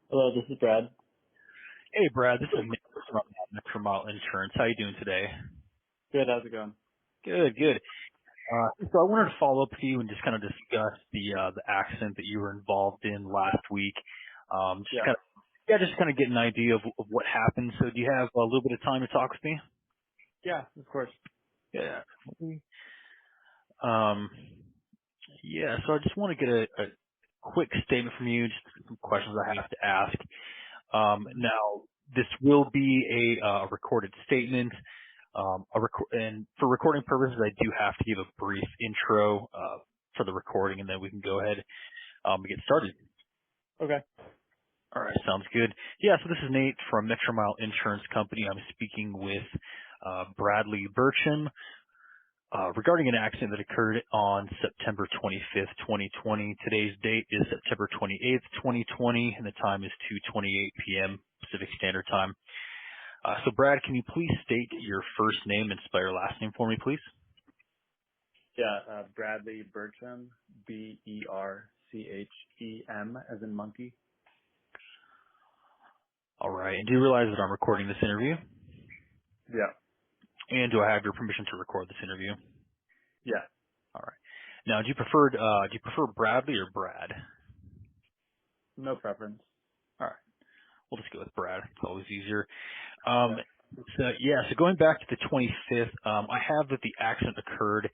Hello, this is Brad. Hey, Brad, this is Nick from Metro Mile Insurance. How you doing today? Good, how's it going? Good, good. So I wanted to follow up with you and just kind of discuss the accident that you were involved in last week. Just Yeah. kind of just kind of get an idea of what happened. So do you have a little bit of time to talk with me? Yeah, of course. Yeah. Um, yeah. So I just want to get a quick statement from you, just some questions I have to ask. Now, this will be a recorded statement. And for recording purposes, I do have to give a brief intro for the recording, and then we can go ahead and get started. Okay. All right, sounds good. Yeah, so this is Nate from Metro Mile Insurance Company. I'm speaking with Bradley Burcham regarding an accident that occurred on September 25th, 2020. Today's date is September 28th, 2020, and the time is 2:28 p.m. Pacific Standard Time. So, Brad, can you please state your first name and spell your last name for me, please? Yeah, Bradley Bertram, Berchem, as in monkey. All right. And do you realize that I'm recording this interview? Yeah. And do I have your permission to record this interview? Yeah. All right. Now, do you prefer Bradley or Brad? No preference. All right. We'll just go with Brad. It's always easier. Yeah. So going back to the 25th, I have that the accident occurred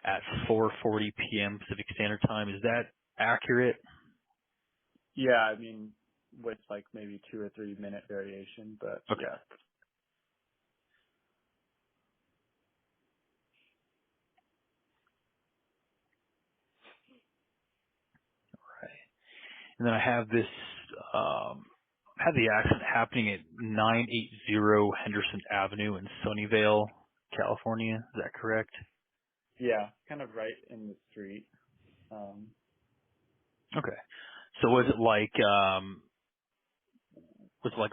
at 4:40 p.m. Pacific Standard Time. Is that accurate? Yeah, I mean, with like maybe 2 or 3 minute variation, but Okay. yeah. Right. And then I have this, have the accident happening at 980 Henderson Avenue in Sunnyvale, California. Is that correct? Yeah, kind of right in the street. Um, Okay. So was it like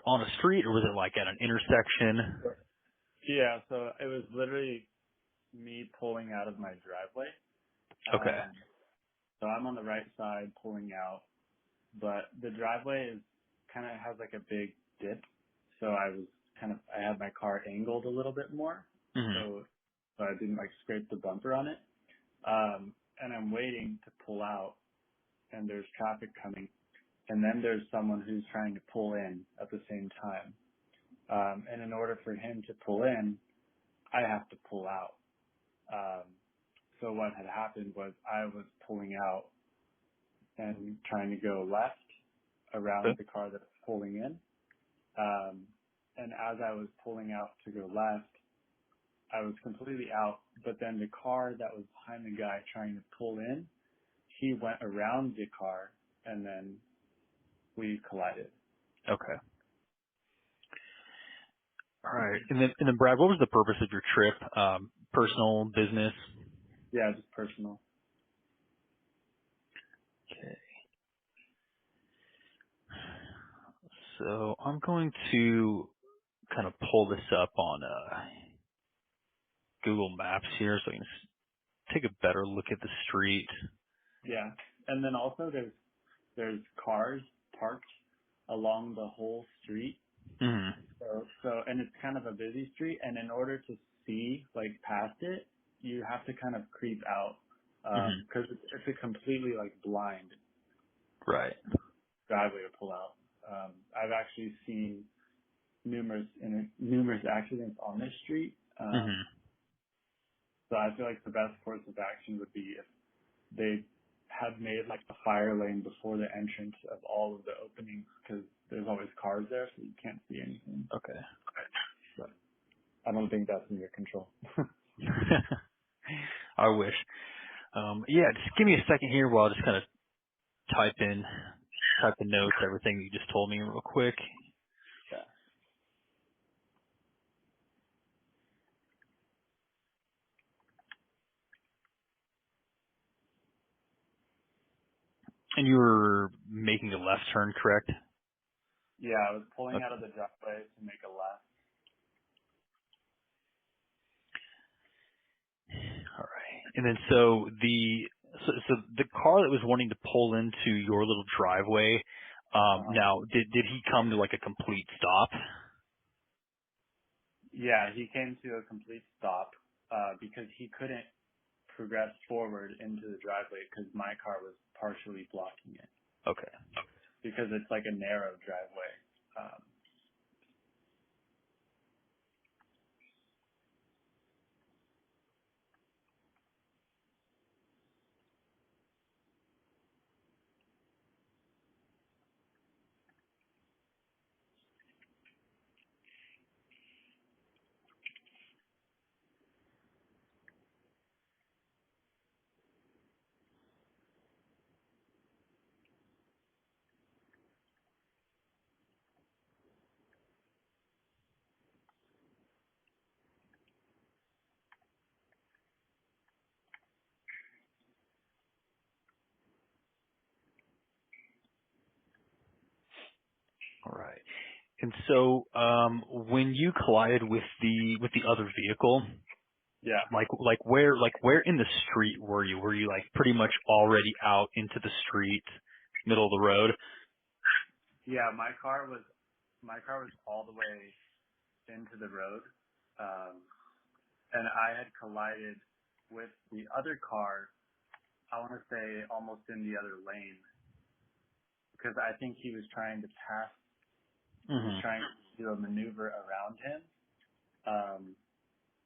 on a street or was it like at an intersection? yeah, so it was literally me pulling out of my driveway. Okay. Um, so I'm on the right side pulling out, but the driveway is kind of has like a big dip. So I had my car angled a little bit more. Hmm. So I didn't like scrape the bumper on it. And I'm waiting to pull out and there's traffic coming. And then there's someone who's trying to pull in at the same time. And in order for him to pull in, I have to pull out. Um, so what had happened was I was pulling out and trying to go left around the car that's pulling in. And as I was pulling out to go left, I was completely out, but then the car that was behind the guy trying to pull in, he went around the car and then we collided. Okay. All right. And then Brad, what was the purpose of your trip? Personal, business? Yeah, just personal. Okay. So I'm going to kind of pull this up on Google Maps here so I can take a better look at the street. Yeah. And then also there's cars parked along the whole street. Hmm. And it's kind of a busy street, and in order to see like past it, you have to kind of creep out, Hmm. because it's a completely like blind Right. driveway to pull out. I've actually seen numerous accidents on this street. Hmm. So I feel like the best course of action would be if they had made like a fire lane before the entrance of all of the openings, because there's always cars there, so you can't see anything. Okay. But I don't think that's in your control. I wish. Yeah, just give me a second here while I just kind of type the notes, everything you just told me real quick. Yeah. And you were making a left turn, correct? Yeah, I was pulling out Okay. of the driveway to make a left. All right. And then so the car that was wanting to pull into your little driveway, Now, did he come to like a complete stop? Yeah, he came to a complete stop because he couldn't progress forward into the driveway because my car was partially blocking it Okay. because it's like a narrow driveway. Um, All right. And so, when you collided with the other vehicle, yeah, where in the street were you? Were you like pretty much already out into the street, middle of the road? yeah, my car was all the way into the road, and I had collided with the other car. I want to say almost in the other lane because I think he was trying to pass. He was Hmm. trying to do a maneuver around him,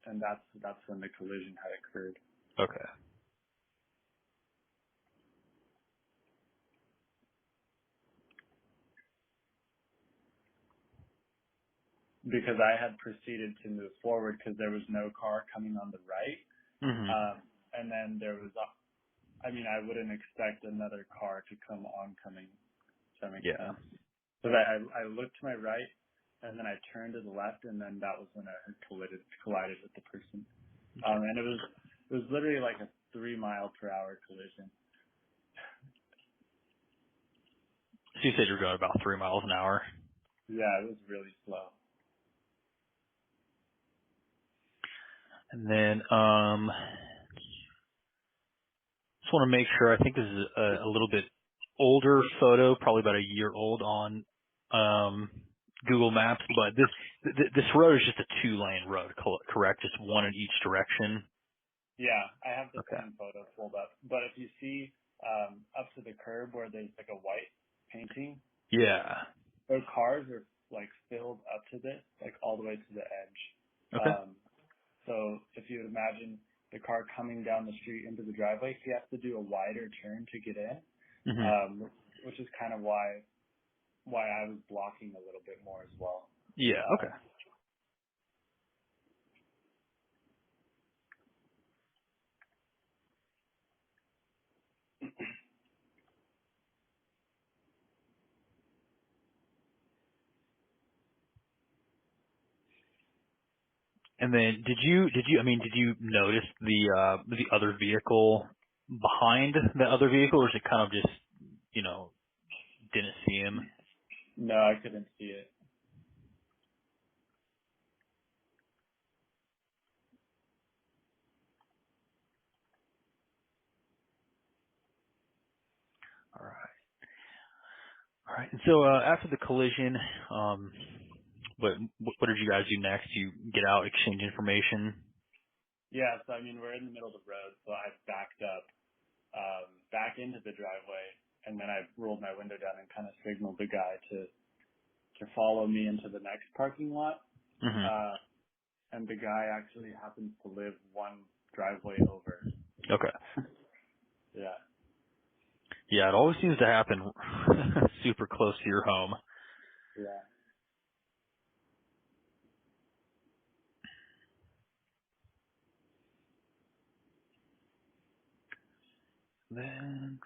and that's when the collision had occurred. Okay. Because I had proceeded to move forward because there was no car coming on the right, Hmm. and then there was. I mean, I wouldn't expect another car to come oncoming. Does that make Yeah. sense? Because I looked to my right, and then I turned to the left, and then that was when I had collided with the person. And it was literally like a 3 mile per hour collision. So you said you're going about 3 miles an hour. Yeah, it was really slow. And then, just want to make sure. I think this is a little bit older photo, probably about a year old on Google Maps. But this road is just a 2-lane road, correct? Just one in each direction. Yeah, I have the Okay. same photo pulled up. But if you see up to the curb where there's like a white painting, Yeah. those cars are like filled up to this, like all the way to the edge. Okay. Um, so if you would imagine the car coming down the street into the driveway, he has to do a wider turn to get in, Hmm. which is kind of why I was blocking a little bit more as well. Yeah. Um, Okay. And then did you notice the other vehicle behind the other vehicle, or is it kind of just, you know, didn't see him? no, I couldn't see it. All right. All right. And so after the collision, what did you guys do next? You get out, exchange information. Yeah, so I mean we're in the middle of the road, so I backed up back into the driveway, and then I rolled my window down and kind of signaled the guy to follow me into the next parking lot. Hmm. Uh, and the guy actually happens to live one driveway over. Okay. Yeah. Yeah, it always seems to happen super close to your home. Yeah. Then,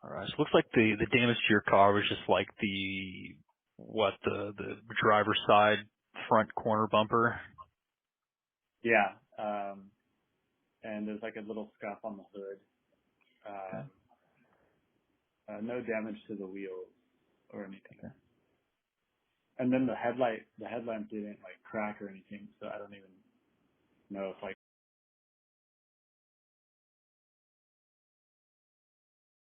all right. So it looks like the damage to your car was just like the driver's side front corner bumper. Yeah. And there's like a little scuff on the hood. Okay. No damage to the wheels or anything. Okay. And then the headlamp didn't like crack or anything, so I don't even know if like